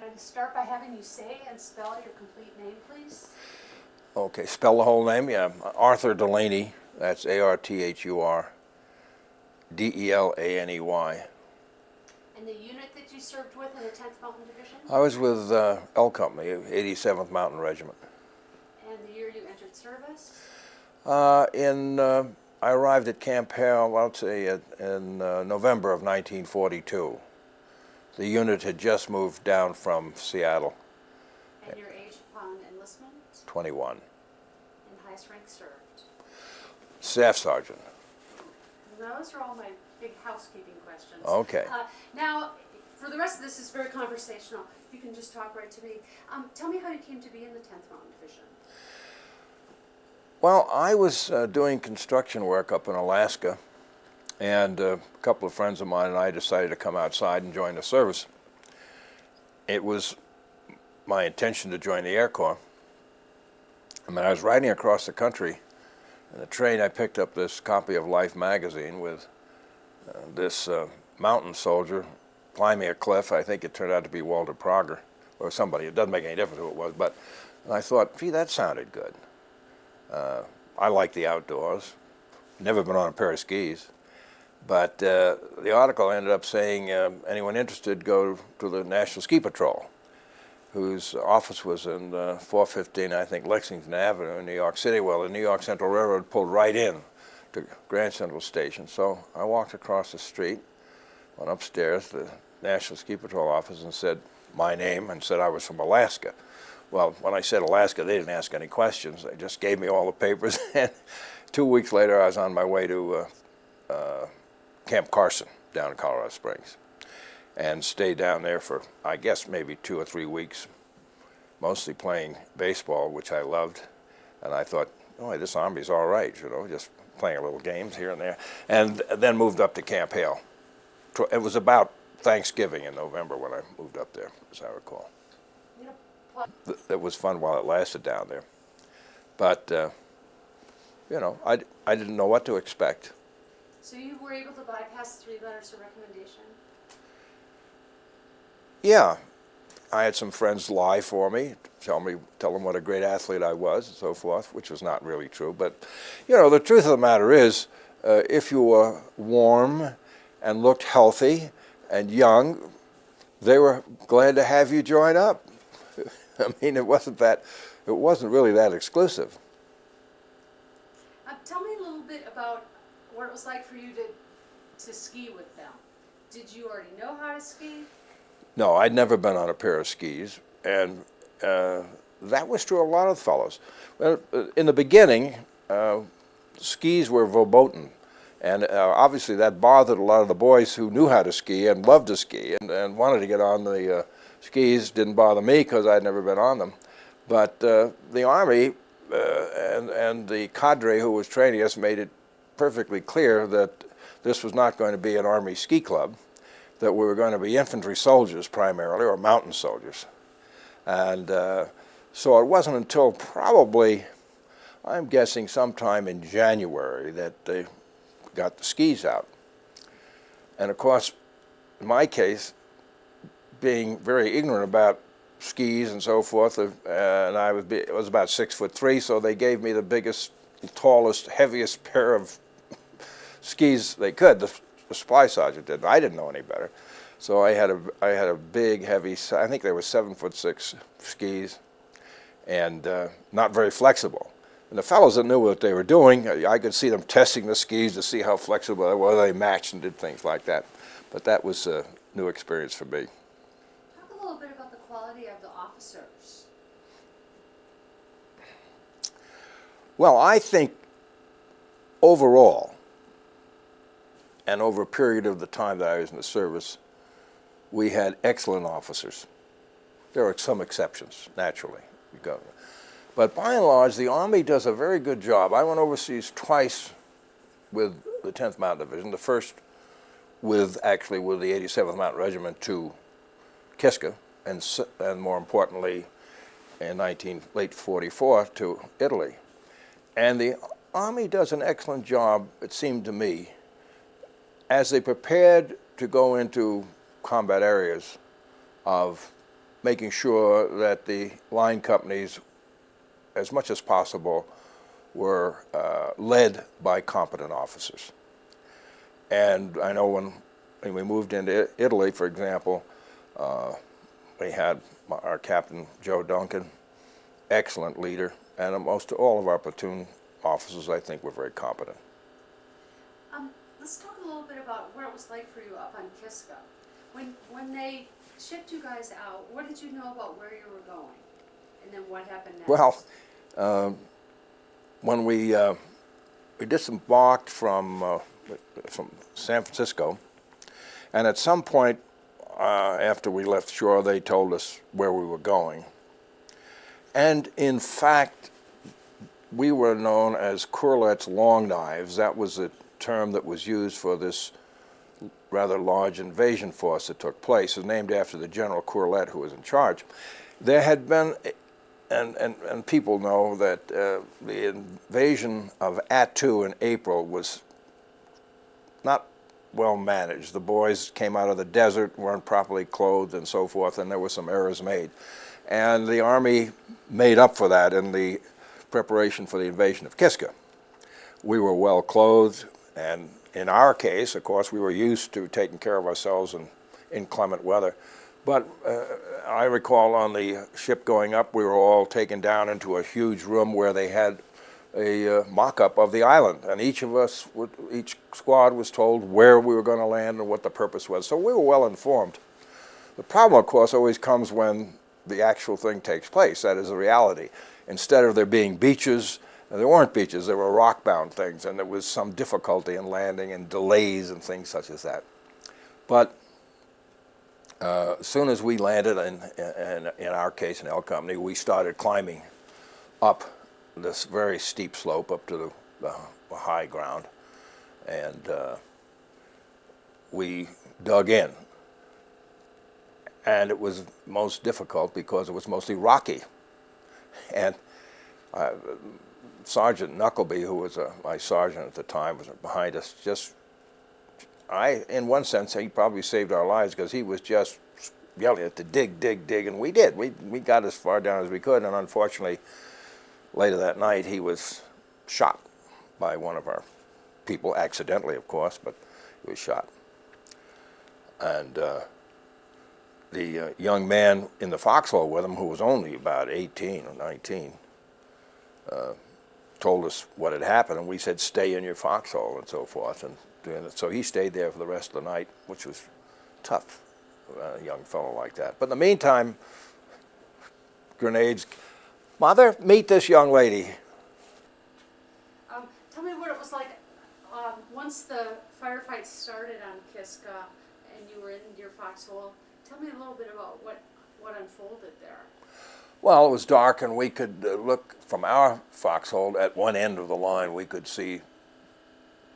Can I start by having you say and spell your complete name, please? Okay, spell the whole name? Yeah, Arthur Delaney. That's A-R-T-H-U-R D-E-L-A-N-E-Y. And the unit that you served with in the 10th Mountain Division? I was with L Company, 87th Mountain Regiment. And the year you entered service? I arrived at Camp Hale, I'll say, in November of 1942. The unit had just moved down from Seattle. And your age upon enlistment? 21. And highest rank served? Staff Sergeant. Those are all my big housekeeping questions. Okay. Now, for the rest of this is very conversational. You can just talk right to me. Tell me how you came to be in the 10th Mountain Division. Well, I was doing construction work up in Alaska, and a couple of friends of mine and I decided to come outside and join the service. It was my intention to join the Air Corps. I mean, I was riding across the country. In the train, I picked up this copy of Life magazine with this mountain soldier climbing a cliff. I think it turned out to be Walter Prager or somebody. It doesn't make any difference who it was, but and I thought, gee, that sounded good. I like the outdoors. Never been on a pair of skis. But the article ended up saying, anyone interested, go to the National Ski Patrol, whose office was in 415, I think, Lexington Avenue in New York City. Well, the New York Central Railroad pulled right in to Grand Central Station. So I walked across the street, went upstairs to the National Ski Patrol office and said my name and said I was from Alaska. Well, when I said Alaska, they didn't ask any questions. They just gave me all the papers. And 2 weeks later, I was on my way to Camp Carson down in Colorado Springs and stayed down there for, I guess, maybe 2 or 3 weeks, mostly playing baseball, which I loved. And I thought, oh, this Army's all right, you know, just playing a little games here and there. And then moved up to Camp Hale. It was about Thanksgiving in November when I moved up there, as I recall. It was fun while it lasted down there. But, you know, I didn't know what to expect. So you were able to bypass 3 letters of recommendation? Yeah. I had some friends lie for me, tell them what a great athlete I was and so forth, which was not really true. But, you know, the truth of the matter is, if you were warm and looked healthy and young, they were glad to have you join up. I mean, it wasn't really that exclusive. Tell me a little bit about what it was like for you to ski with them. Did you already know how to ski? No, I'd never been on a pair of skis, and that was true of a lot of fellows. Well, in the beginning, skis were verboten, and obviously that bothered a lot of the boys who knew how to ski and loved to ski and wanted to get on the skis. Didn't bother me because I'd never been on them. But the Army and the cadre who was training us made it perfectly clear that this was not going to be an Army ski club, that we were going to be infantry soldiers primarily, or mountain soldiers. And so it wasn't until probably, I'm guessing sometime in January, that they got the skis out. And of course, in my case, being very ignorant about skis and so forth, and I was about 6'3", so they gave me the biggest, tallest, heaviest pair of skis they could. The supply sergeant did. I didn't know any better, so I had a big, heavy. I think they were 7'6" skis, and not very flexible. And the fellows that knew what they were doing, I could see them testing the skis to see how flexible they were. They matched and did things like that. But that was a new experience for me. Talk a little bit about the quality of the officers. Well, I think overall, and over a period of the time that I was in the service, we had excellent officers. There are some exceptions, naturally. But by and large, the Army does a very good job. I went overseas twice with the 10th Mountain Division. The first with the 87th Mountain Regiment to Kiska, and more importantly, in late 44 to Italy. And the Army does an excellent job, it seemed to me, as they prepared to go into combat areas of making sure that the line companies, as much as possible, were led by competent officers. And I know when we moved into Italy, for example, we had our captain, Joe Duncan, excellent leader, and most all of our platoon officers, I think, were very competent. Let's talk a little bit about what it was like for you up on Kiska. When they shipped you guys out, what did you know about where you were going? And then what happened next? Well, when we disembarked from San Francisco, and at some point after we left shore, they told us where we were going. And in fact, we were known as Corlet's Long Knives. That was a term that was used for this rather large invasion force that took place. It was named after the General Corlett who was in charge. There had been, and people know that the invasion of Attu in April was not well managed. The boys came out of the desert, weren't properly clothed and so forth, and there were some errors made. And the Army made up for that in the preparation for the invasion of Kiska. We were well clothed, and in our case, of course, we were used to taking care of ourselves in inclement weather. But I recall on the ship going up, we were all taken down into a huge room where they had a mock-up of the island, and each squad was told where we were going to land and what the purpose was. So we were well informed. The problem, of course, always comes when the actual thing takes place. That is the reality. Instead of there being beaches, there weren't beaches, there were rock-bound things, and there was some difficulty in landing and delays and things such as that. But as soon as we landed, in our case in L Company, we started climbing up this very steep slope up to the high ground, and we dug in. And it was most difficult because it was mostly rocky. And Sergeant Knuckleby, who was my sergeant at the time, was behind us. In one sense, he probably saved our lives because he was just yelling at to dig, dig, dig, and we did. We got as far down as we could, and unfortunately, later that night, he was shot by one of our people, accidentally, of course, but he was shot. And the young man in the foxhole with him, who was only about 18 or 19, told us what had happened, and we said, stay in your foxhole and so forth. And so he stayed there for the rest of the night, which was tough, a young fellow like that. But in the meantime, grenades. Mother, meet this young lady. Tell me what it was like once the firefight started on Kiska and you were in your foxhole. Tell me a little bit about what unfolded there. Well, it was dark, and we could look from our foxhole at one end of the line. We could see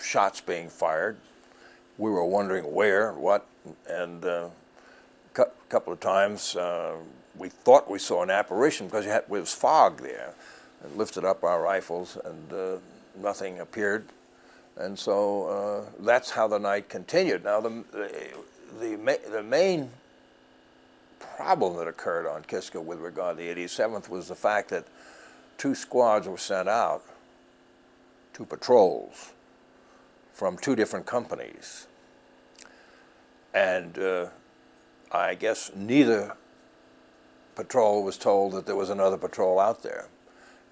shots being fired. We were wondering where, what, and a couple of times we thought we saw an apparition because there was fog there, and lifted up our rifles, and nothing appeared. And so that's how the night continued. Now, the main problem that occurred on Kiska with regard to the 87th was the fact that 2 squads were sent out, 2 patrols from 2 different companies. And I guess neither patrol was told that there was another patrol out there.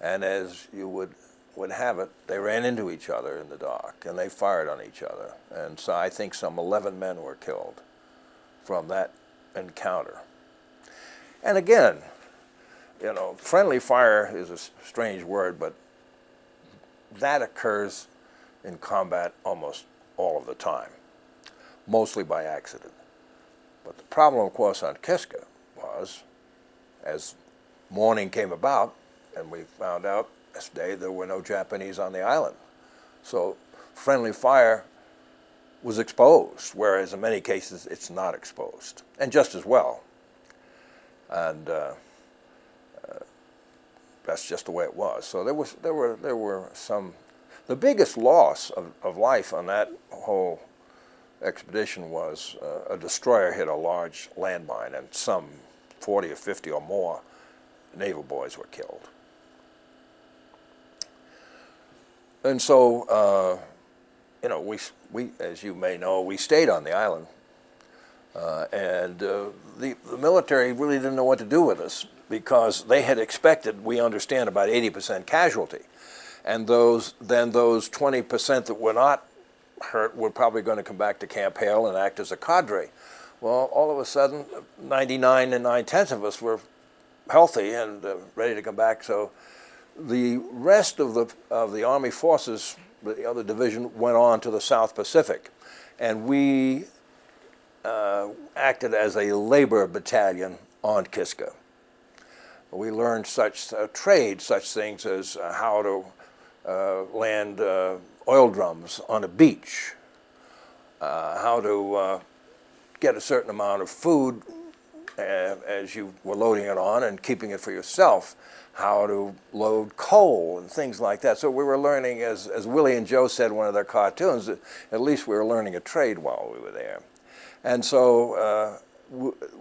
And as you would have it, they ran into each other in the dark, and they fired on each other. And so I think some 11 men were killed from that encounter. And again, you know, friendly fire is a strange word, but that occurs in combat almost all of the time, mostly by accident. But the problem, of course, on Kiska was, as morning came about, and we found out this day there were no Japanese on the island. So friendly fire was exposed, whereas in many cases it's not exposed, and just as well. And that's just the way it was. So there were some. The biggest loss of life on that whole expedition was a destroyer hit a large landmine, and some 40 or 50 or more naval boys were killed. And so, you know, we, as you may know, we stayed on the island. The military really didn't know what to do with us because they had expected, we understand, about 80% casualty. And those 20% that were not hurt were probably going to come back to Camp Hale and act as a cadre. Well, all of a sudden, 99 and 9/10 of us were healthy and ready to come back. So the rest of the Army forces, the other division, went on to the South Pacific. And we acted as a labor battalion on Kiska. We learned such trade, such things as how to land oil drums on a beach, how to get a certain amount of food as you were loading it on and keeping it for yourself, how to load coal and things like that. So we were learning, as Willie and Joe said in one of their cartoons, that at least we were learning a trade while we were there. And so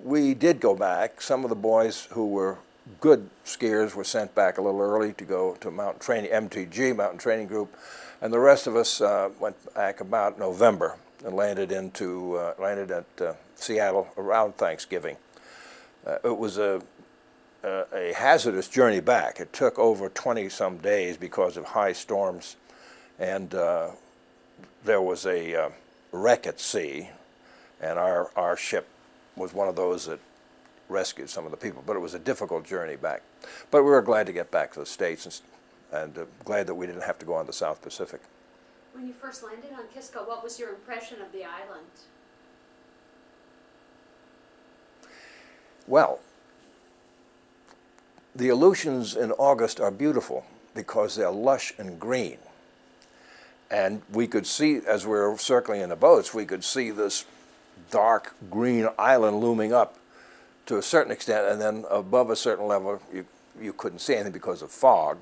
we did go back. Some of the boys who were good skiers were sent back a little early to go to Mountain Training, MTG, Mountain Training Group, and the rest of us went back about November and landed at Seattle around Thanksgiving. It was a hazardous journey back. It took over 20-some days because of high storms, and there was a wreck at sea, and our ship was one of those that rescued some of the people. But it was a difficult journey back. But we were glad to get back to the States and glad that we didn't have to go on the South Pacific. When you first landed on Kiska, what was your impression of the island? Well, the Aleutians in August are beautiful because they're lush and green. And we could see, as we were circling in the boats, we could see this dark green island looming up to a certain extent, and then above a certain level you couldn't see anything because of fog.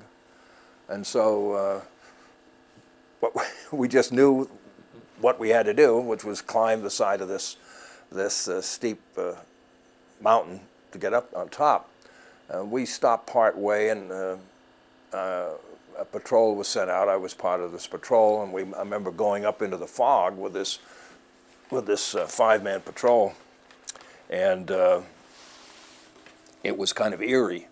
And so we just knew what we had to do, which was climb the side of this steep mountain to get up on top. We stopped part way, and a patrol was sent out. I was part of this patrol, and I remember going up into the fog with this 5-man patrol, and it was kind of eerie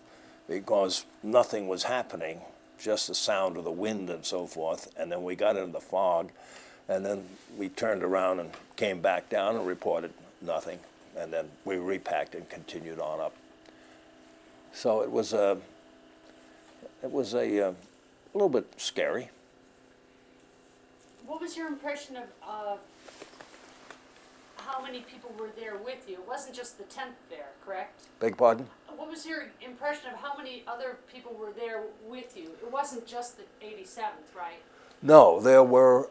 because nothing was happening, just the sound of the wind and so forth. And then we got into the fog, and then we turned around and came back down and reported nothing, and then we repacked and continued on up. So it was a little bit scary. What was your impression of how many people were there with you? It wasn't just the tent there, correct? Beg pardon? What was your impression of how many other people were there with you? It wasn't just the 87th, right? No, there were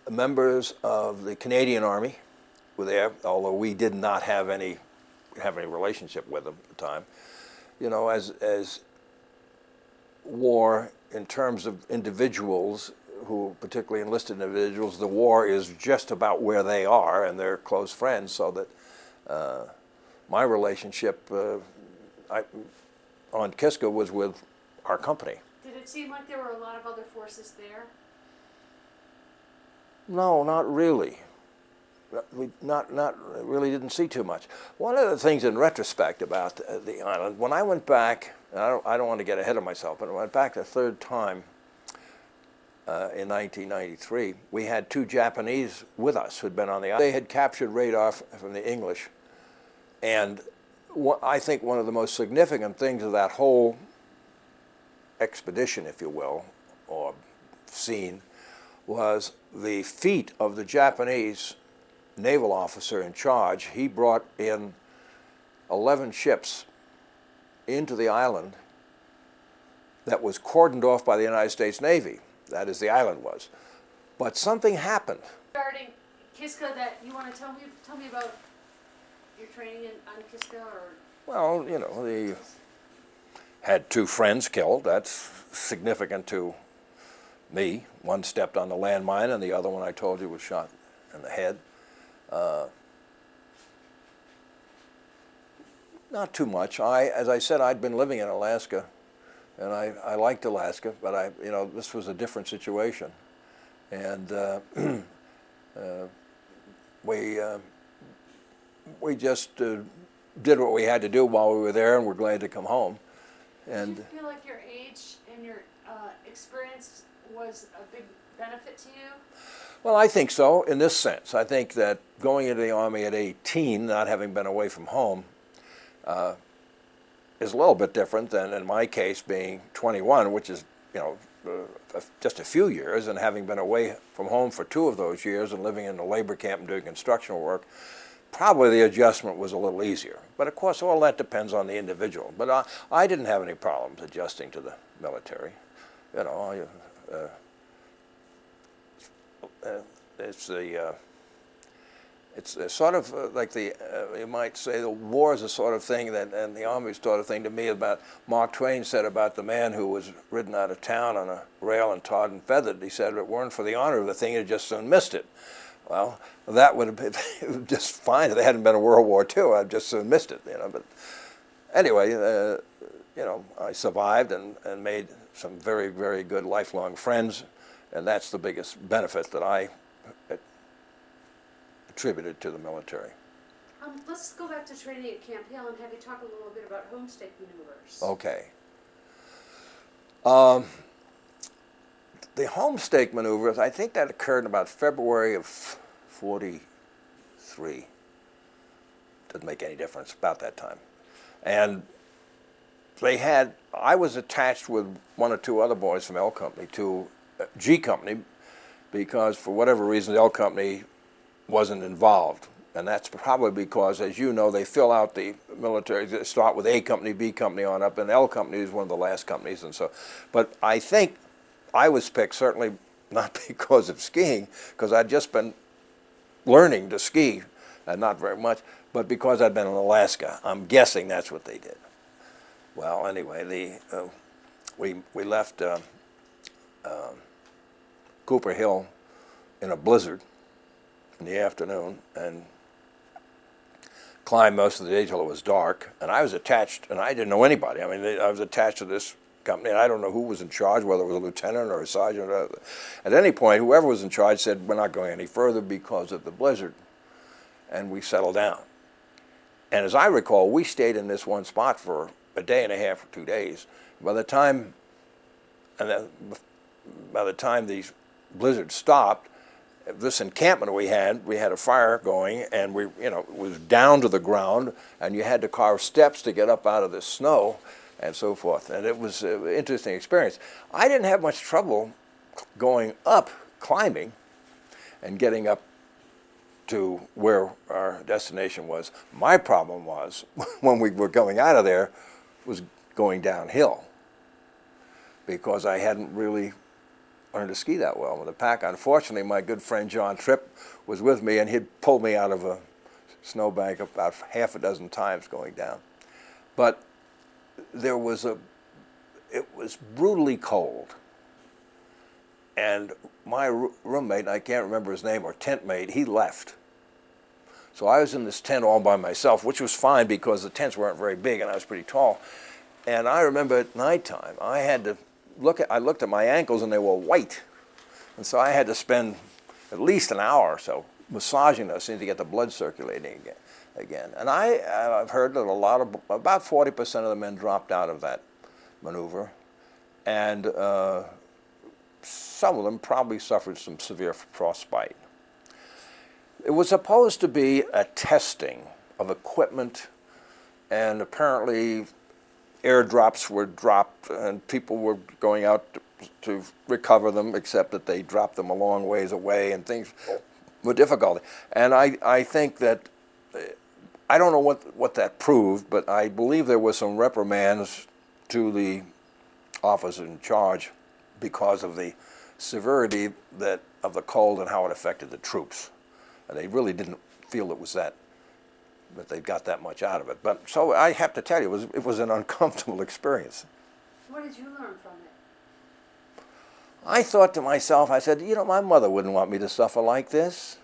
members of the Canadian Army were there, although we did not have any relationship with them at the time. You know, as war, in terms of individuals, who particularly enlisted individuals, the war is just about where they are, and they're close friends, so that my relationship on Kiska was with our company. Did it seem like there were a lot of other forces there? No, not really. We really didn't see too much. One of the things in retrospect about the island, when I went back, and I don't want to get ahead of myself, but I went back the third time in 1993, we had 2 Japanese with us who'd been on the island. They had captured radar from the English, and I think one of the most significant things of that whole expedition, if you will, or scene, was the feat of the Japanese naval officer in charge. He brought in 11 ships into the island that was cordoned off by the United States Navy. That is, the island was. But something happened. Regarding Kiska, that you want to tell me about your training on Kiska, or? Well, you know, they had 2 friends killed. That's significant to me. One stepped on the landmine, and the other one, I told you, was shot in the head. Not too much. As I said, I'd been living in Alaska, and I liked Alaska, but this was a different situation, and we just did what we had to do while we were there, and we're glad to come home. And did you feel like your age and your experience was a big benefit to you? Well, I think so, in this sense. I think that going into the Army at 18, not having been away from home, is a little bit different than, in my case, being 21, which is, just a few years, and having been away from home for 2 of those years and living in a labor camp and doing construction work. Probably the adjustment was a little easier. But of course, all that depends on the individual. But I didn't have any problems adjusting to the military. It's sort of like you might say the war is a sort of thing and the Army sort of thing to me about Mark Twain said about the man who was ridden out of town on a rail and tarred and feathered. He said, if it weren't for the honor of the thing, he'd just soon missed it. Well, that would have been just fine if there hadn't been a World War II. I'd just soon missed it, But anyway, I survived and made some very, very good lifelong friends, and that's the biggest benefit that I attributed to the military. Let's go back to training at Camp Hale and have you talk a little bit about homestake maneuvers. Okay. The homestake maneuvers, I think that occurred in about February of 43. Doesn't make any difference, about that time. And I was attached with 1 or 2 other boys from L Company to G Company because for whatever reason L Company wasn't involved. And that's probably because, as you know, they fill out the military, they start with A Company, B Company on up, and L Company is one of the last companies. And so, but I think I was picked certainly not because of skiing, because I'd just been learning to ski, and not very much, but because I'd been in Alaska. I'm guessing that's what they did. Well, anyway, we left Cooper Hill in a blizzard in the afternoon and climbed most of the day till it was dark. And I was attached, and I didn't know anybody. I mean, I was attached to this company, and I don't know who was in charge, whether it was a lieutenant or a sergeant. At any point, whoever was in charge said, we're not going any further because of the blizzard. And we settled down. And as I recall, we stayed in this one spot for a day and a half or 2 days. By the time these blizzards stopped, this encampment we had a fire going, and it was down to the ground, and you had to carve steps to get up out of the snow, and so forth. And it was an interesting experience. I didn't have much trouble going up, climbing, and getting up to where our destination was. My problem was, when we were going out of there, was going downhill, because I hadn't really learned to ski that well with a pack. Unfortunately, my good friend John Tripp was with me, and he'd pulled me out of a snowbank about half a dozen times going down. But it was brutally cold. And my roommate, I can't remember his name, or tent mate, he left. So I was in this tent all by myself, which was fine because the tents weren't very big and I was pretty tall. And I remember at nighttime, I looked at my ankles and they were white. And so I had to spend at least an hour or so massaging those things to get the blood circulating again. And I've heard that about 40% of the men dropped out of that maneuver. And some of them probably suffered some severe frostbite. It was supposed to be a testing of equipment, and apparently airdrops were dropped and people were going out to recover them, except that they dropped them a long ways away and things were difficult. And I think that, I don't know what that proved, but I believe there were some reprimands to the officer in charge because of the severity of the cold and how it affected the troops. And they really didn't feel it was that they got that much out of it. But so I have to tell you, it was an uncomfortable experience. What did you learn from it? I thought to myself, I said, my mother wouldn't want me to suffer like this.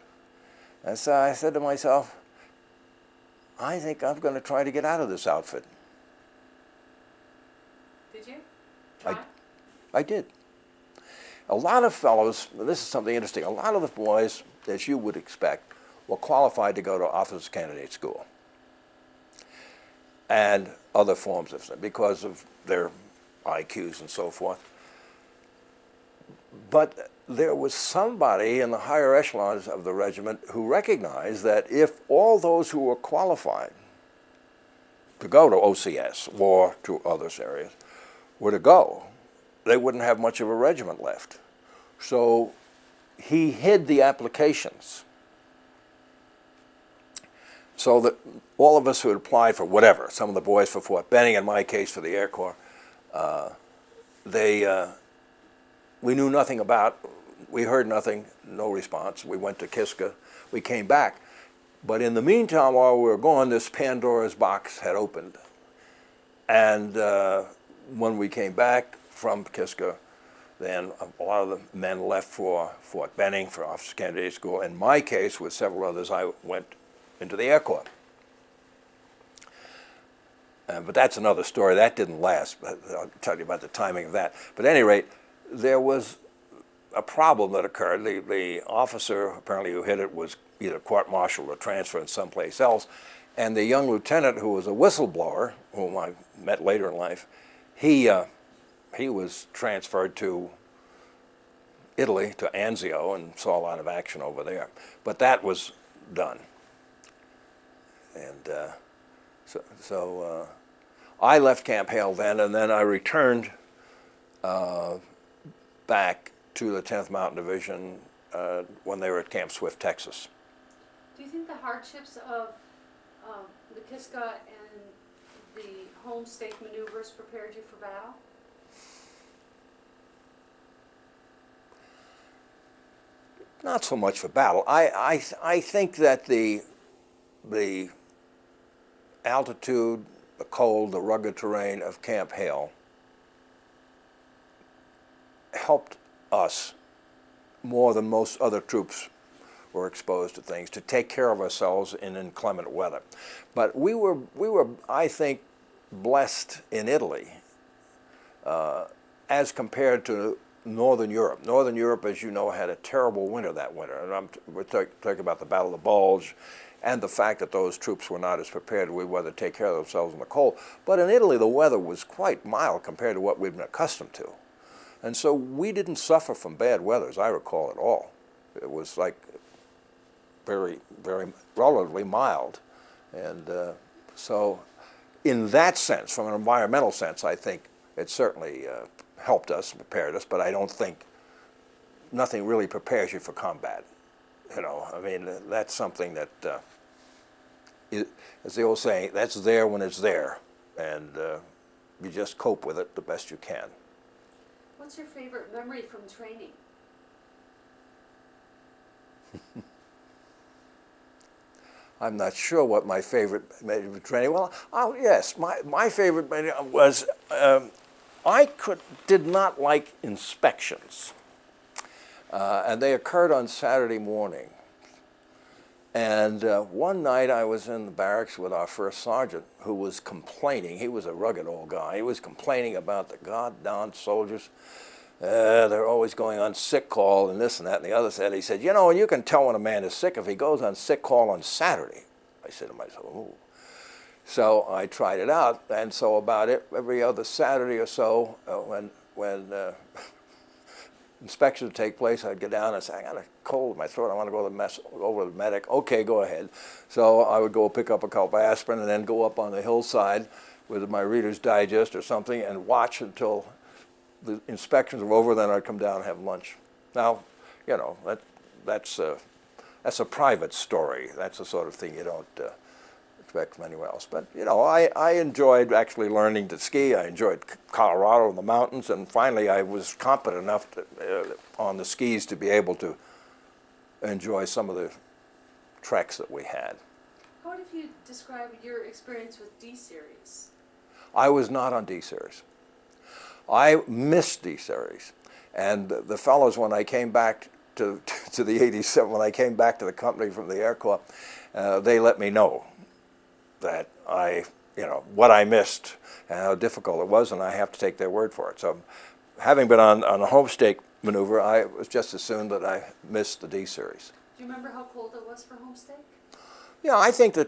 And so I said to myself, I think I'm going to try to get out of this outfit. Did you? Try? I did. A lot of fellows, this is something interesting, a lot of the boys, as you would expect, were qualified to go to officers candidate school and other forms of stuff because of their IQs and so forth. But there was somebody in the higher echelons of the regiment who recognized that if all those who were qualified to go to OCS or to other areas were to go, they wouldn't have much of a regiment left. So he hid the applications so that all of us who had applied for whatever, some of the boys for Fort Benning, in my case for the Air Corps, we knew nothing about, we heard nothing, no response. We went to Kiska, we came back. But in the meantime, while we were gone, this Pandora's box had opened. And when we came back from Kiska, then a lot of the men left for Fort Benning, for officer candidate school. In my case, with several others, I went into the Air Corps. But that's another story. That didn't last, but I'll tell you about the timing of that. But at any rate, there was a problem that occurred. The officer, apparently, who hit it was either court-martialed or transferred someplace else. And the young lieutenant, who was a whistleblower, whom I met later in life, he was transferred to Italy, to Anzio, and saw a lot of action over there. But that was done. And so I left Camp Hale then, and then I returned back to the 10th Mountain Division when they were at Camp Swift, Texas. Do you think the hardships of the Kiska and the home stake maneuvers prepared you for battle? Not so much for battle. I think that the altitude, the cold, the rugged terrain of Camp Hale helped us more than most other troops were exposed to things, to take care of ourselves in inclement weather. But we were, I think, blessed in Italy as compared to Northern Europe. Northern Europe, as you know, had a terrible winter that winter. And we're talking about the Battle of the Bulge and the fact that those troops were not as prepared with weather to take care of themselves in the cold. But in Italy, the weather was quite mild compared to what we'd been accustomed to. And so we didn't suffer from bad weather, as I recall, at all. It was like very, very relatively mild. And so in that sense, from an environmental sense, I think it certainly helped us and prepared us, but I don't think nothing really prepares you for combat. You know, I mean, that's something that, as the old saying, that's there when it's there, and you just cope with it the best you can. What's your favorite memory from training? I'm not sure what my favorite training. Well, yes, my favorite was I did not like inspections, and they occurred on Saturday morning. And one night I was in the barracks with our first sergeant, who was complaining. He was a rugged old guy. He was complaining about the goddamn soldiers. They're always going on sick call and this and that and the other. He said, you know, you can tell when a man is sick if he goes on sick call on Saturday. I said to myself, ooh. So I tried it out, and so about every other Saturday or so, when inspections would take place, I'd get down and say, I got a cold in my throat, I want to go over to the medic. Okay, go ahead. So I would go pick up a couple of aspirin and then go up on the hillside with my Reader's Digest or something and watch until the inspections were over, then I'd come down and have lunch. Now, you know, that's a private story. That's the sort of thing you don't expect from anywhere else. But, you know, I enjoyed actually learning to ski. I enjoyed Colorado and the mountains, and finally I was competent enough on the skis to be able to enjoy some of the treks that we had. How would you describe your experience with D-Series? I was not on D-Series. I missed D-Series. And the fellows, when I came back to the 87, when I came back to the company from the Air Corps, they let me know. that what I missed and how difficult it was, and I have to take their word for it. So having been on a homestake maneuver, I was just assumed that I missed the D series. Do you remember how cold it was for homestake? Yeah, I think that,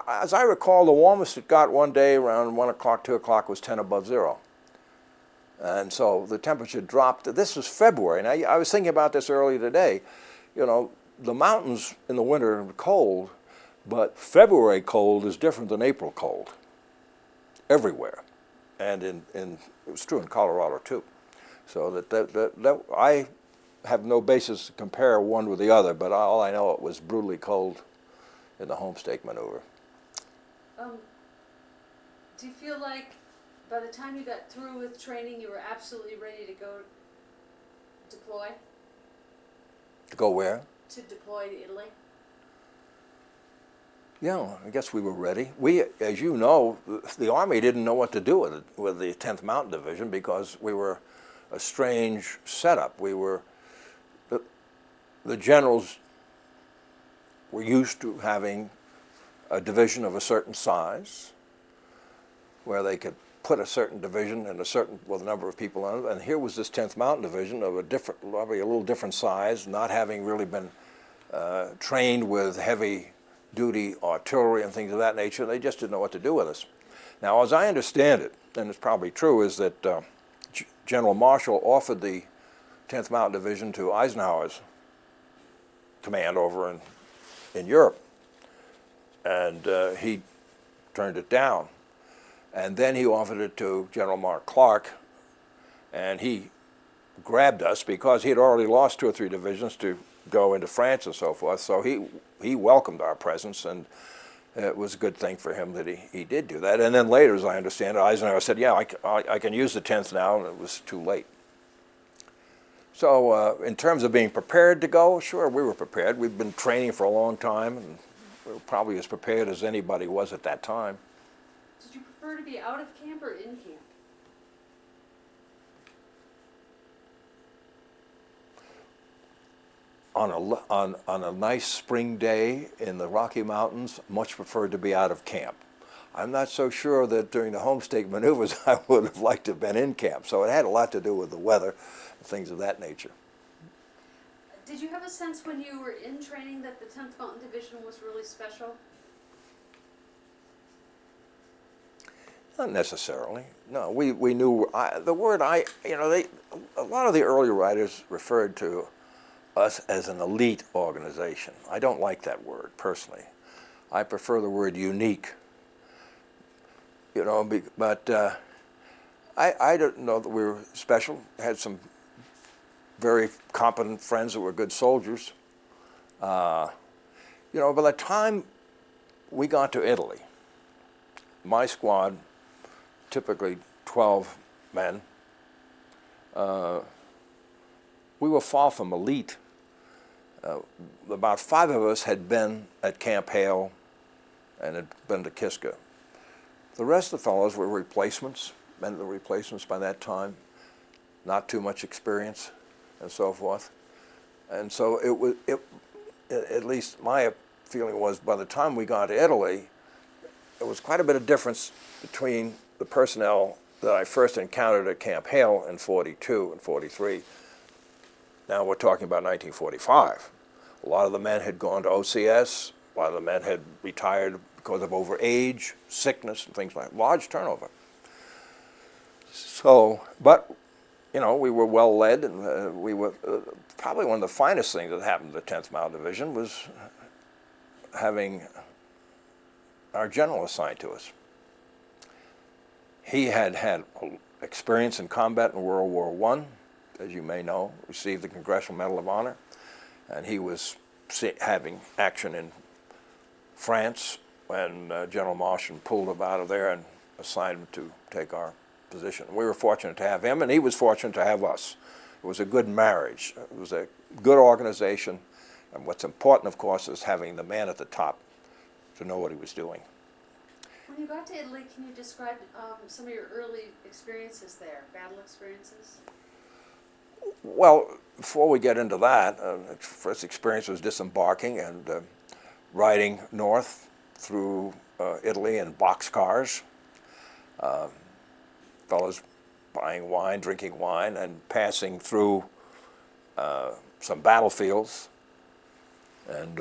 as I recall, the warmest it got one day around 1 o'clock, 2 o'clock was 10 above zero. And so the temperature dropped. This was February, and I was thinking about this earlier today. You know, the mountains in the winter are cold, but February cold is different than April cold everywhere. And it was true in Colorado too. So that I have no basis to compare one with the other, but all I know, it was brutally cold in the homestake maneuver. Do you feel like by the time you got through with training, you were absolutely ready to go deploy? To go where? To deploy to Italy? Yeah, I guess we were ready. We, as you know, the Army didn't know what to do with the 10th Mountain Division because we were a strange setup. We were, the generals were used to having a division of a certain size where they could put a certain division and with a number of people on it. And here was this 10th Mountain Division of probably a little different size, not having really been trained with heavy-duty artillery and things of that nature. They just didn't know what to do with us. Now, as I understand it, and it's probably true, is that General Marshall offered the 10th Mountain Division to Eisenhower's command over in Europe, and he turned it down. And then he offered it to General Mark Clark, and he grabbed us because he had already lost 2 or 3 divisions to go into France and so forth. So he welcomed our presence, and it was a good thing for him that he did do that. And then later, as I understand it, Eisenhower said, yeah, I can use the 10th now, and it was too late. So in terms of being prepared to go, sure, we were prepared. We'd been training for a long time, and we were probably as prepared as anybody was at that time. Did you prefer to be out of camp or in camp? On a nice spring day in the Rocky Mountains, much preferred to be out of camp. I'm not so sure that during the homestake maneuvers I would have liked to have been in camp. So it had a lot to do with the weather and things of that nature. Did you have a sense when you were in training that the 10th Mountain Division was really special? Not necessarily. No, we knew the word a lot of the early writers referred to us as an elite organization. I don't like that word personally. I prefer the word unique. But I don't know that we were special. Had some very competent friends that were good soldiers. By the time we got to Italy, my squad, typically 12 men, we were far from elite. About 5 of us had been at Camp Hale and had been to Kiska. The rest of the fellows were replacements, men that were replacements by that time, not too much experience and so forth. And so at least my feeling was by the time we got to Italy, there was quite a bit of difference between the personnel that I first encountered at Camp Hale in 42 and 43. Now we're talking about 1945. A lot of the men had gone to OCS. A lot of the men had retired because of overage, sickness, and things like that. Large turnover. So, but, we were well led, and we were probably one of the finest things that happened to the 10th Mountain Division was having our general assigned to us. He had experience in combat in World War I, as you may know, received the Congressional Medal of Honor, and he was having action in France when General Marshall pulled him out of there and assigned him to take our position. We were fortunate to have him, and he was fortunate to have us. It was a good marriage. It was a good organization, and what's important, of course, is having the man at the top to know what he was doing. When you got to Italy, can you describe some of your early experiences there, battle experiences? Well, before we get into that, first experience was disembarking and riding north through Italy in boxcars. Fellows buying wine, drinking wine, and passing through some battlefields, and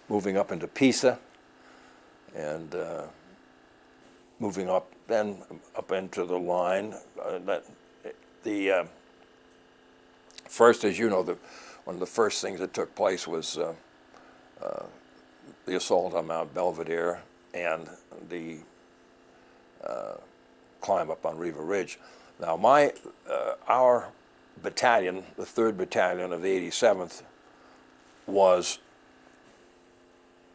moving up into Pisa, and moving up then up into the line. The first, as you know, one of the first things that took place was the assault on Mount Della Vedetta and the climb up on Riva Ridge. Now, our battalion, the 3rd Battalion of the 87th, was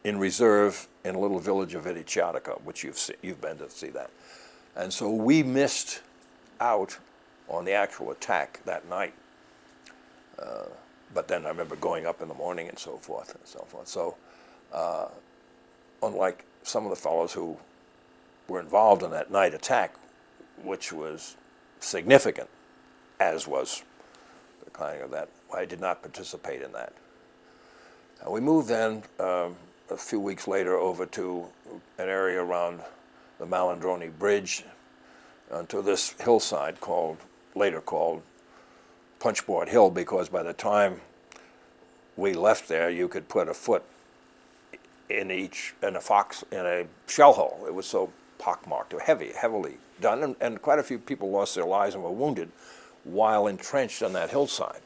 in reserve in a little village of Idiciatica, which you've been to see that. And so we missed out on the actual attack that night. But then I remember going up in the morning and so forth and so forth. So unlike some of the fellows who were involved in that night attack, which was significant, as was the kind of that, I did not participate in that. We moved then a few weeks later over to an area around the Malandroni Bridge onto this hillside later called Punchboard Hill, because by the time we left there, you could put a foot in a shell hole. It was so pockmarked, heavily done, and quite a few people lost their lives and were wounded while entrenched on that hillside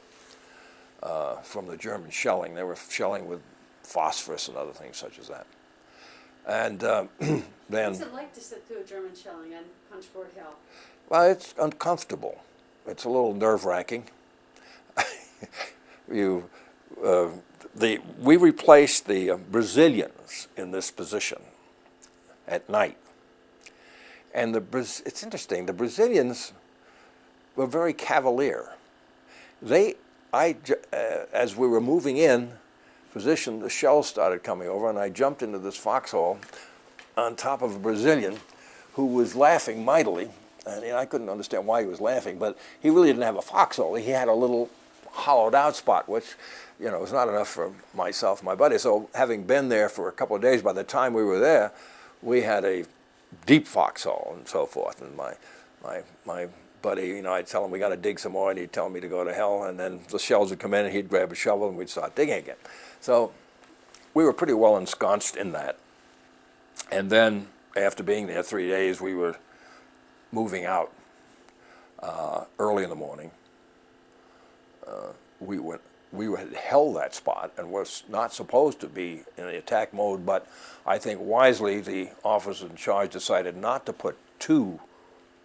from the German shelling. They were shelling with phosphorus and other things such as that. And then... What's it like to sit through a German shelling on Punchboard Hill? Well, it's uncomfortable. It's a little nerve-wracking. We replaced the Brazilians in this position at night. And it's interesting, the Brazilians were very cavalier. As we were moving in position, the shells started coming over, and I jumped into this foxhole on top of a Brazilian who was laughing mightily. And I couldn't understand why he was laughing, but he really didn't have a foxhole. He had a little hollowed out spot, which, was not enough for myself and my buddy. So having been there for a couple of days, by the time we were there, we had a deep foxhole and so forth. And my buddy, I'd tell him we got to dig some more, and he'd tell me to go to hell. And then the shells would come in, and he'd grab a shovel, and we'd start digging again. So we were pretty well ensconced in that. And then after being there 3 days, we were moving out early in the morning. We had held that spot and was not supposed to be in the attack mode, but I think wisely the officers in charge decided not to put 2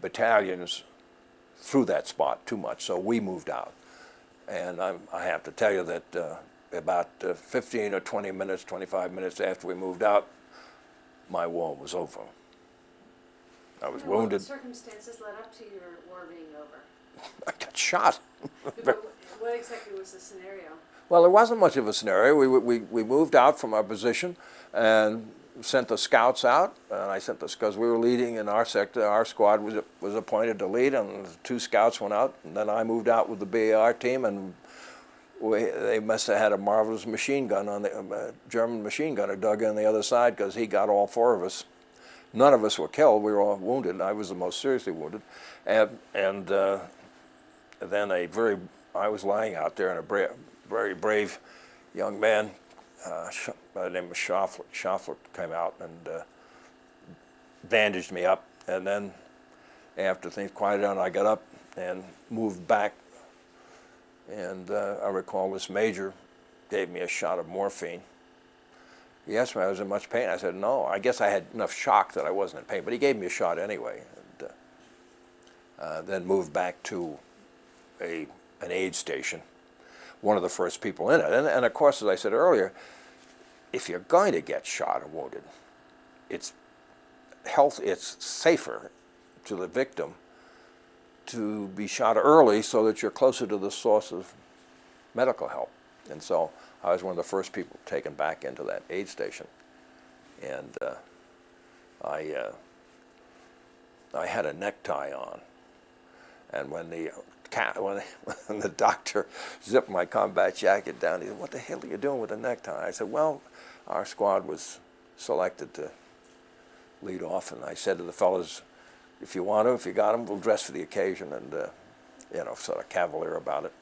battalions through that spot too much, so we moved out. And I have to tell you that about 15 or 20 minutes, 25 minutes after we moved out, my war was over. I was wounded. What circumstances led up to your war being over? I got shot. What exactly was the scenario? Well, there wasn't much of a scenario. We moved out from our position and sent the scouts out. And I sent because we were leading in our sector. Our squad was appointed to lead, and 2 scouts went out. And then I moved out with the BAR team, and they must have had a marvelous machine gun on the German machine gunner dug in the other side, because he got all 4 of us. None of us were killed. We were all wounded. I was the most seriously wounded. And then I was lying out there, and a very brave young man by the name of Schaffler came out and bandaged me up. And then after things quieted down, I got up and moved back. And I recall this major gave me a shot of morphine. He asked me if I was in much pain. I said, no. I guess I had enough shock that I wasn't in pain, but he gave me a shot anyway. And then moved back to an aid station, one of the first people in it. And of course, as I said earlier, if you're going to get shot or wounded, it's safer to the victim to be shot early so that you're closer to the source of medical help. And so I was one of the first people taken back into that aid station. And I had a necktie on. And when the doctor zipped my combat jacket down, he said, "What the hell are you doing with a necktie?" I said, "Well, our squad was selected to lead off, and I said to the fellas, if you want to, if you got them, we'll dress for the occasion, and you know, sort of cavalier about it,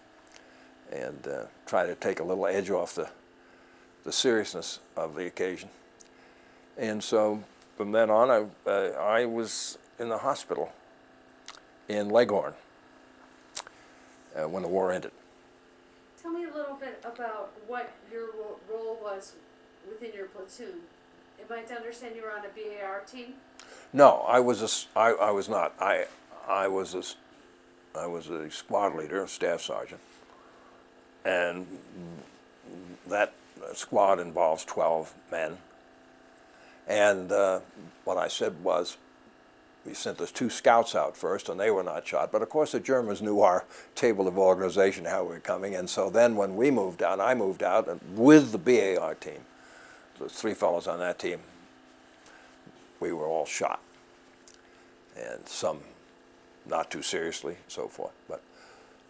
and try to take a little edge off the seriousness of the occasion. And so from then on, I was in the hospital in Leghorn when the war ended. Tell me a little bit about what your role was within your platoon. Am I to understand you were on a BAR team? No, I was not. I was a squad leader, a staff sergeant, and that squad involves 12 men. And what I said was, we sent those 2 scouts out first, and they were not shot. But of course, the Germans knew our table of organization, how we were coming. And so then when we moved out, I moved out and with the BAR team. The 3 fellows on that team, we were all shot. And some not too seriously, and so forth. But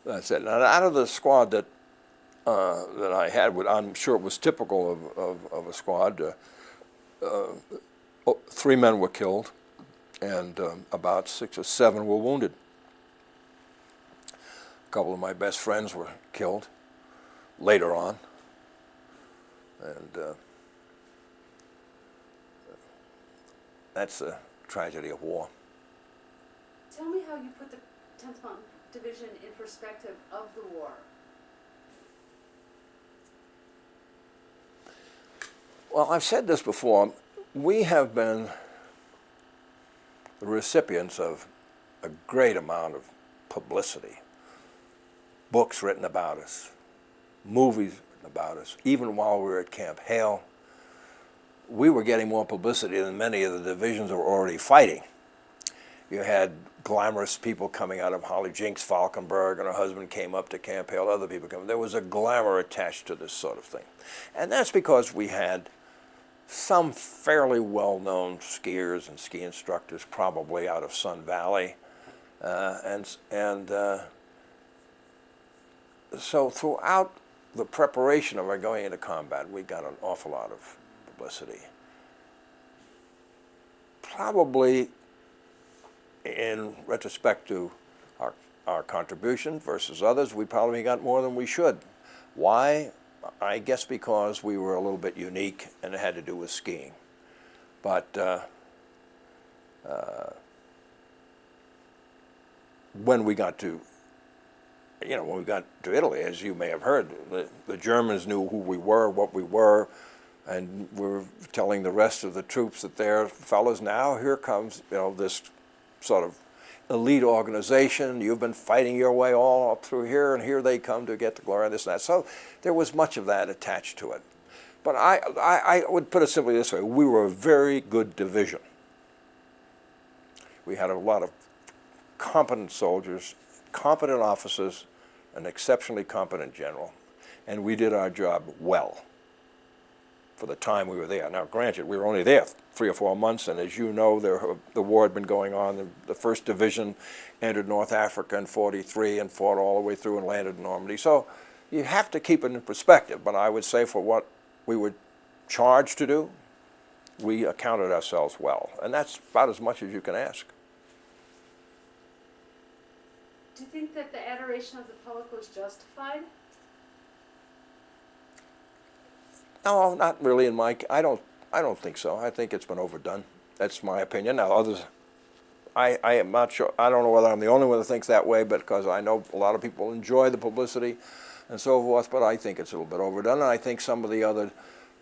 that's it. And out of the squad that I had, I'm sure it was typical of a squad, 3 men were killed, and about 6 or 7 were wounded. A couple of my best friends were killed later on, and that's the tragedy of war. Tell me how you put the 10th Mountain Division in perspective of the war. Well, I've said this before. We have been the recipients of a great amount of publicity. Books written about us, movies written about us. Even while we were at Camp Hale, we were getting more publicity than many of the divisions that were already fighting. You had glamorous people coming out of Holly Jinks, Falkenberg, and her husband came up to Camp Hale, other people came. There was a glamour attached to this sort of thing. And that's because we had some fairly well-known skiers and ski instructors, probably out of Sun Valley, so throughout the preparation of our going into combat, we got an awful lot of publicity. Probably, in retrospect to our contribution versus others, we probably got more than we should. Why? I guess because we were a little bit unique, and it had to do with skiing. But when we got to, when we got to Italy, as you may have heard, the Germans knew who we were, what we were, and we're telling the rest of the troops that they're fellows, now here comes this sort of elite organization. You've been fighting your way all up through here, and here they come to get the glory and this and that. So there was much of that attached to it. But I would put it simply this way: we were a very good division. We had a lot of competent soldiers, competent officers, an exceptionally competent general, and we did our job well for the time we were there. Now, granted, we were only there 3 or 4 months, and as you know, the war had been going on. The 1st Division entered North Africa in '43 and fought all the way through and landed in Normandy. So you have to keep it in perspective, but I would say for what we were charged to do, we accounted ourselves well, and that's about as much as you can ask. Do you think that the adoration of the public was justified? No, not really. I don't think so. I think it's been overdone. That's my opinion. Now, others, I am not sure. I don't know whether I'm the only one that thinks that way, but because I know a lot of people enjoy the publicity and so forth. But I think it's a little bit overdone, and I think some of the other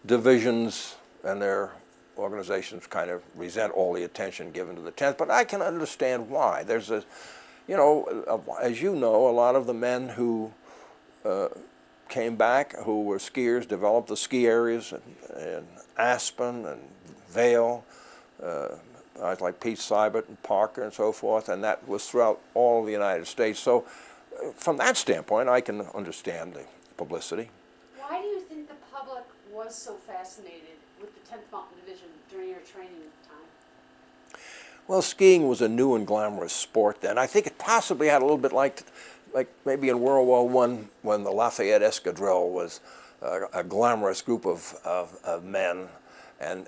divisions and their organizations kind of resent all the attention given to the 10th. But I can understand why. There's a, as you know, a lot of the men who came back, who were skiers, developed the ski areas in Aspen and Vail, guys like Pete Seibert and Parker and so forth, and that was throughout all of the United States. So from that standpoint, I can understand the publicity. Why do you think the public was so fascinated with the 10th Mountain Division during your training time? Well, skiing was a new and glamorous sport then. I think it possibly had a little bit like maybe in World War I, when the Lafayette Escadrille was a glamorous group of men, and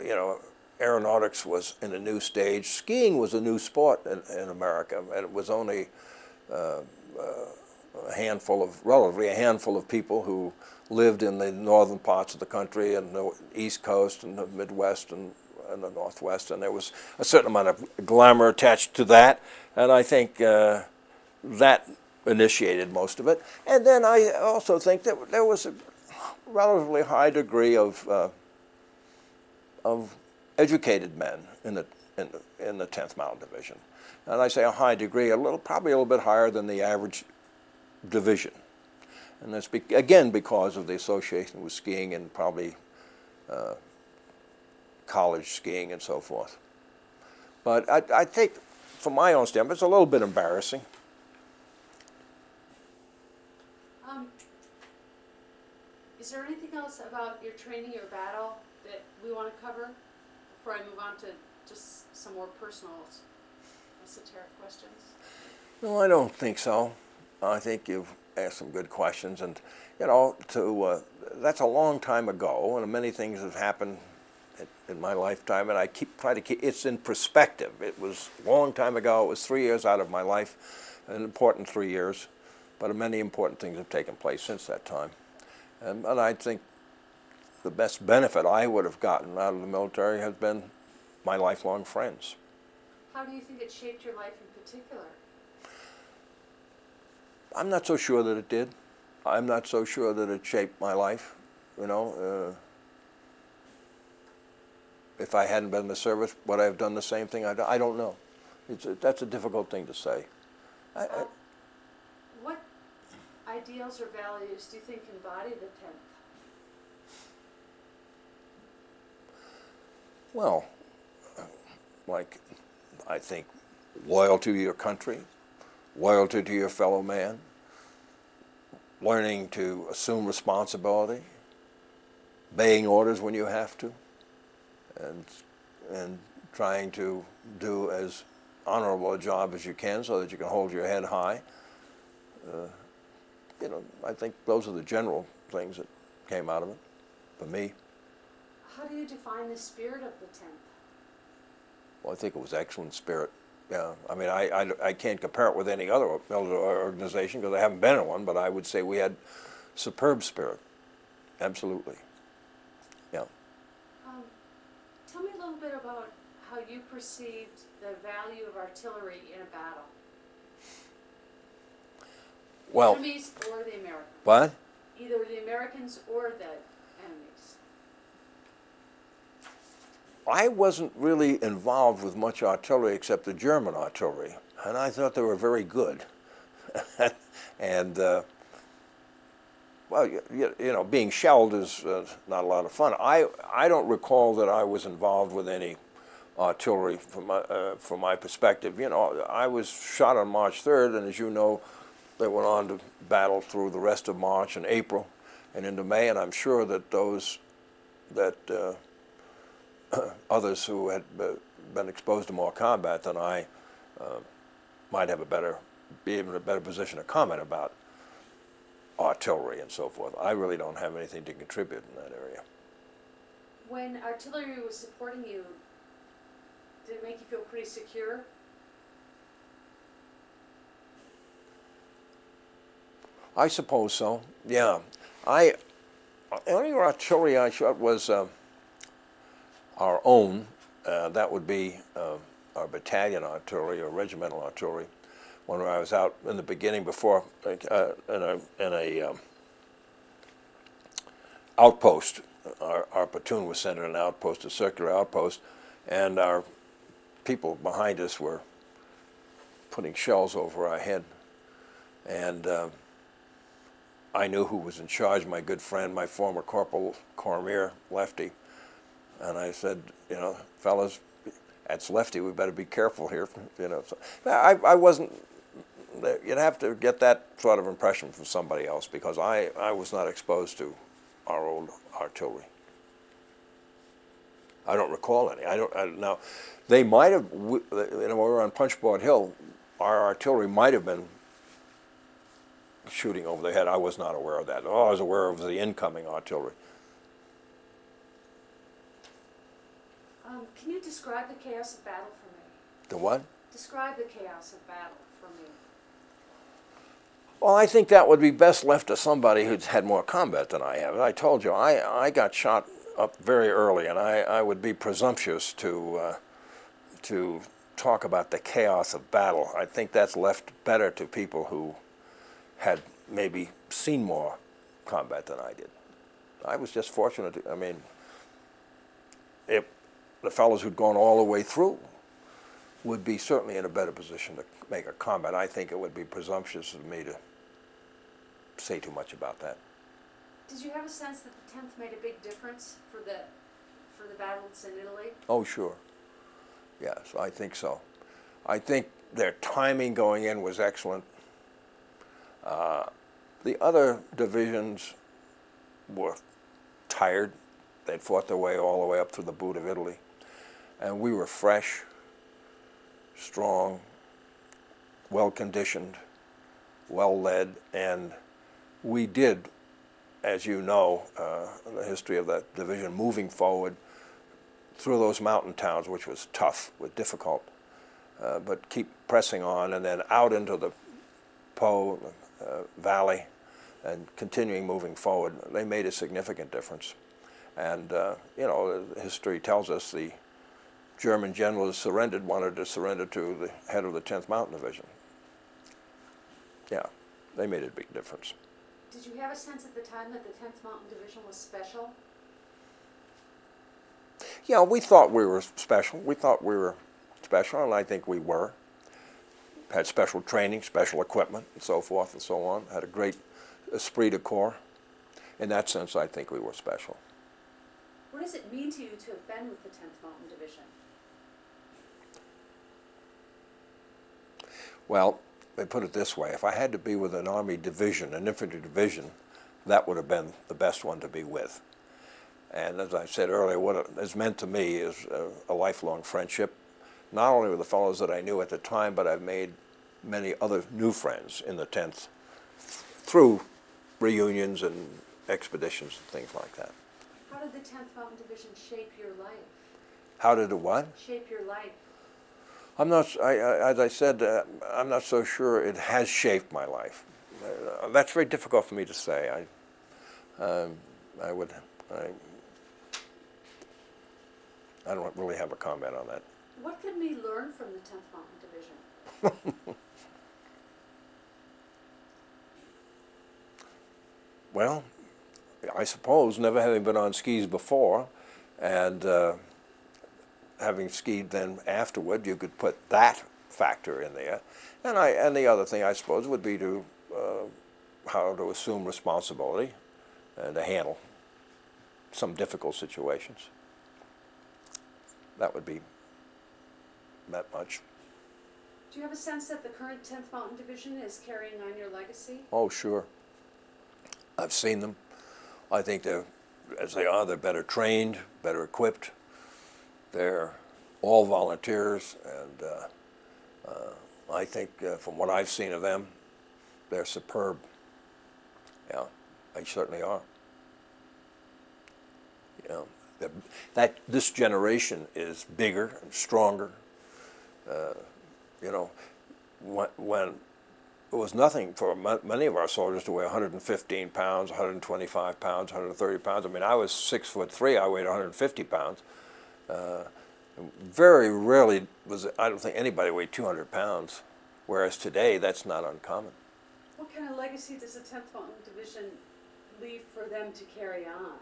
you know, aeronautics was in a new stage. Skiing was a new sport in America, and it was only relatively a handful of people who lived in the northern parts of the country and the East Coast and the Midwest and the Northwest, and there was a certain amount of glamour attached to that, and I think that initiated most of it. And then I also think that there was a relatively high degree of educated men in the 10th Mountain Division, and I say a high degree, probably a little bit higher than the average division, and that's again because of the association with skiing and probably college skiing and so forth. But I think, from my own standpoint, it's a little bit embarrassing. Is there anything else about your training or battle that we want to cover before I move on to just some more personal, esoteric questions? No, I don't think so. I think you've asked some good questions, and you know, that's a long time ago, and many things have happened in my lifetime, and I try to keep it's in perspective. It was a long time ago. It was 3 years out of my life, an important 3 years, but many important things have taken place since that time. And I think the best benefit I would have gotten out of the military has been my lifelong friends. How do you think it shaped your life in particular? I'm not so sure that it did. I'm not so sure that it shaped my life. You know, if I hadn't been in the service, would I have done the same thing? I don't know. That's a difficult thing to say. What ideals or values do you think embody the 10th? Well, like, I think loyalty to your country, loyalty to your fellow man, learning to assume responsibility, obeying orders when you have to, and trying to do as honorable a job as you can so that you can hold your head high. You know, I think those are the general things that came out of it for me. How do you define the spirit of the 10th? Well, I think it was excellent spirit. Yeah, I mean, I can't compare it with any other military organization because I haven't been in one, but I would say we had superb spirit. Absolutely. Yeah. Tell me a little bit about how you perceived the value of artillery in a battle. Well, Enemies or the Americans? what? Either the Americans or the enemies. I wasn't really involved with much artillery except the German artillery, and I thought they were very good. And, well, you know, being shelled is not a lot of fun. I don't recall that I was involved with any artillery from my perspective. You know, I was shot on March 3rd, and as you know, they went on to battle through the rest of March and April and into May, and I'm sure that others who had been exposed to more combat than I might have be in a better position to comment about artillery and so forth. I really don't have anything to contribute in that area. When artillery was supporting you, did it make you feel pretty secure? I suppose so, yeah. The only artillery I shot was our own. That would be our battalion artillery or regimental artillery. When I was out in the beginning before in a outpost, our platoon was sent in an outpost, a circular outpost, and our people behind us were putting shells over our head. And I knew who was in charge, my good friend, my former Corporal Cormier, Lefty. And I said, you know, fellas, that's Lefty, we better be careful here. You know, so I wasn't, you'd have to get that sort of impression from somebody else because I was not exposed to our old artillery. I don't recall any. Now, they might have, you know, when we were on Punchboard Hill, our artillery might have been shooting over the head. I was not aware of that. All I was aware of was the incoming artillery. Can you describe the chaos of battle for me? The what? Describe the chaos of battle for me. Well, I think that would be best left to somebody who's had more combat than I have. I told you, I got shot up very early, and I would be presumptuous to talk about the chaos of battle. I think that's left better to people who had maybe seen more combat than I did. I was just fortunate. I mean, if the fellows who'd gone all the way through would be certainly in a better position to make a comment. I think it would be presumptuous of me to say too much about that. Did you have a sense that the 10th made a big difference for the battles in Italy? Oh, sure. Yes, I think so. I think their timing going in was excellent. The other divisions were tired. They'd fought their way all the way up through the boot of Italy. And we were fresh, strong, well-conditioned, well-led, and we did, as you know, the history of that division, moving forward through those mountain towns, which was tough, was difficult, but keep pressing on, and then out into the Po Valley, and continuing moving forward. They made a significant difference. And, you know, history tells us the German general who surrendered wanted to surrender to the head of the 10th Mountain Division. Yeah, they made a big difference. Did you have a sense at the time that the 10th Mountain Division was special? Yeah, we thought we were special. We thought we were special, and I think we were. Had special training, special equipment, and so forth and so on. Had a great esprit de corps. In that sense, I think we were special. What does it mean to you to have been with the 10th Mountain Division? Well, they put it this way. If I had to be with an Army division, an infantry division, that would have been the best one to be with. And as I said earlier, what it has meant to me is a lifelong friendship, not only with the fellows that I knew at the time, but I've made many other new friends in the 10th through reunions and expeditions and things like that. How did the 10th Mountain Division shape your life? How did it what? Shape your life. I'm not, as I said, I'm not so sure it has shaped my life. That's very difficult for me to say. I don't really have a comment on that. What can we learn from the 10th Mountain Division? Well, I suppose never having been on skis before, and having skied then afterward, you could put that factor in there. And the other thing, I suppose, would be to how to assume responsibility and to handle some difficult situations. That would be that much. Do you have a sense that the current 10th Mountain Division is carrying on your legacy? Oh, sure. I've seen them. I think they're, as they are, they're better trained, better equipped. They're all volunteers, and I think from what I've seen of them, they're superb. Yeah, they certainly are. You know, that this generation is bigger and stronger. You know, when it was nothing for many of our soldiers to weigh 115 pounds, 125 pounds, 130 pounds. I mean, I was 6'3", I weighed 150 pounds. Very rarely I don't think anybody weighed 200 pounds, whereas today that's not uncommon. What kind of legacy does the 10th Mountain Division leave for them to carry on?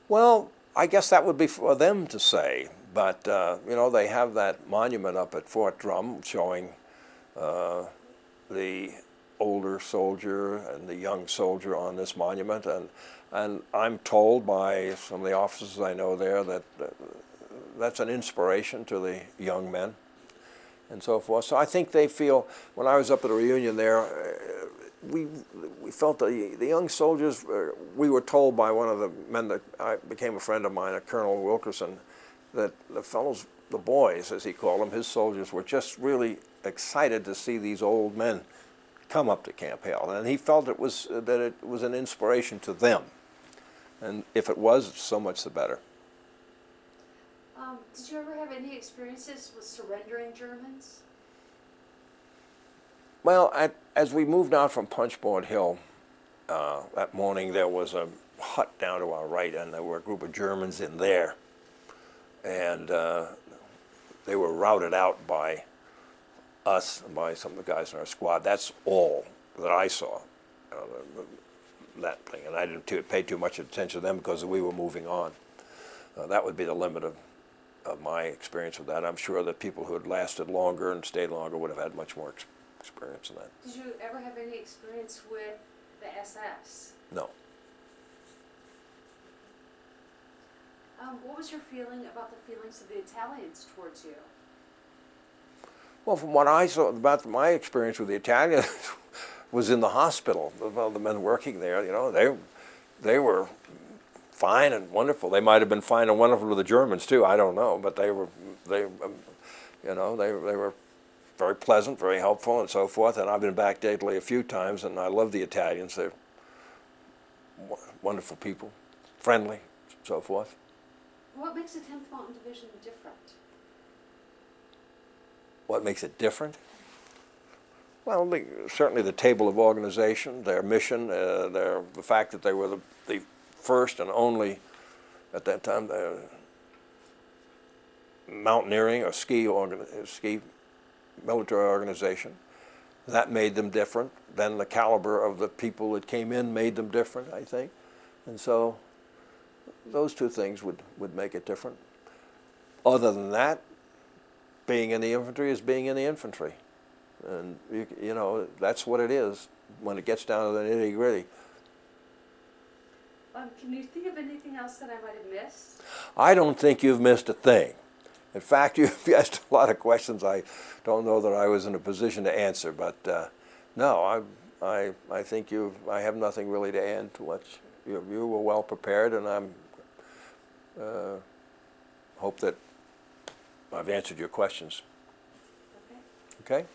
Well, I guess that would be for them to say, but you know, they have that monument up at Fort Drum showing the older soldier and the young soldier on this monument, and I'm told by some of the officers I know there that that's an inspiration to the young men and so forth. So I think they feel, when I was up at a reunion there, we felt the young soldiers, we were told by one of the men that became a friend of mine, Colonel Wilkerson, that the fellows, the boys as he called them, his soldiers, were just really excited to see these old men come up to Camp Hale, and he felt it was an inspiration to them, and if it was, so much the better. Did you ever have any experiences with surrendering Germans? Well, as we moved out from Punchboard Hill, that morning there was a hut down to our right, and there were a group of Germans in there. And they were routed out by us and by some of the guys in our squad. That's all that I saw, that thing. And I didn't pay too much attention to them because we were moving on. That would be the limit of my experience with that. I'm sure that people who had lasted longer and stayed longer would have had much more experience in that. Did you ever have any experience with the SS? No. What was your feeling about the feelings of the Italians towards you? Well, from what I saw about my experience with the Italians was in the hospital. The men working there, you know, they were fine and wonderful. They might have been fine and wonderful to the Germans too. I don't know, but they were very pleasant, very helpful, and so forth. And I've been back to Italy a few times, and I love the Italians. They're wonderful people, friendly, so forth. What makes the 10th Mountain Division different? What makes it different? Well, certainly the table of organization, their mission, the fact that they were the first and only, at that time, mountaineering or ski military organization. That made them different. Then the caliber of the people that came in made them different, I think. And so those two things would make it different. Other than that, being in the infantry is being in the infantry. And, you know, that's what it is when it gets down to the nitty-gritty. Can you think of anything else that I might have missed? I don't think you've missed a thing. In fact, you've asked a lot of questions I don't know that I was in a position to answer. But no, I think I have nothing really to add to what you were well prepared, and I'm hope that I've answered your questions. Okay. Okay?